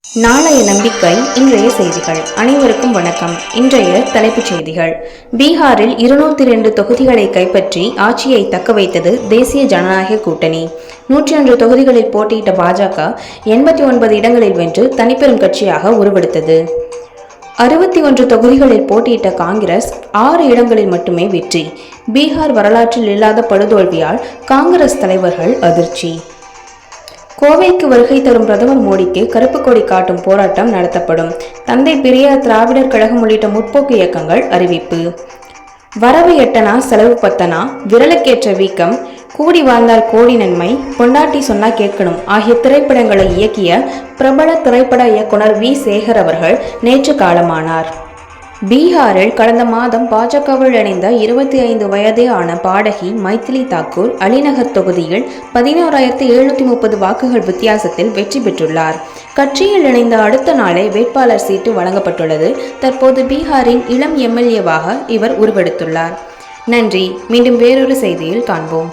நாளைய நம்பிக்கை. இன்றைய செய்திகள். அனைவருக்கும் வணக்கம். இன்றைய தலைப்புச் செய்திகள். பீகாரில் 202 தொகுதிகளை கைப்பற்றி ஆட்சியை தக்கவைத்தது தேசிய ஜனநாயக கூட்டணி. 101 தொகுதிகளில் போட்டியிட்ட பாஜக 89 இடங்களில் வென்று தனிப்பெரும் கட்சியாக உருவெடுத்தது. 61 தொகுதிகளில் போட்டியிட்ட காங்கிரஸ் 6 இடங்களில் மட்டுமே வெற்றி. பீகார் வரலாற்றில் இல்லாத படுதோல்வியால் காங்கிரஸ் தலைவர்கள் அதிர்ச்சி. கோவைக்கு வருகை தரும் பிரதமர் மோடிக்கு கருப்பு கொடி காட்டும் போராட்டம் நடத்தப்படும். தந்தை பெரியார் திராவிடர் கழகம் உள்ளிட்ட முற்போக்கு இயக்கங்கள் அறிவிப்பு. வரவு எட்டனா செலவு பத்தனா, விரலுக்கேற்ற வீக்கம், கூடி வாழ்ந்தால் கோடி நன்மை, பொண்டாட்டி சொன்னா கேட்கணும் ஆகிய திரைப்படங்களை இயக்கிய பிரபல திரைப்பட இயக்குனர் வி. சேகர் அவர்கள் நேற்று காலமானார். பீகாரில் கடந்த மாதம் பாஜகவில் இணைந்த 25 வயதே ஆன பாடகி மைதிலி தாக்கூர் அலிநகர் தொகுதியில் 11,730 வாக்குகள் வித்தியாசத்தில் வெற்றி பெற்றுள்ளார். கட்சியில் இணைந்த அடுத்த நாளே வேட்பாளர் சீட்டு வழங்கப்பட்டுள்ளது. தற்போது பீகாரின் இளம் எம்எல்ஏவாக இவர் உருவெடுத்துள்ளார். நன்றி. மீண்டும் வேறொரு செய்தியில் காண்போம்.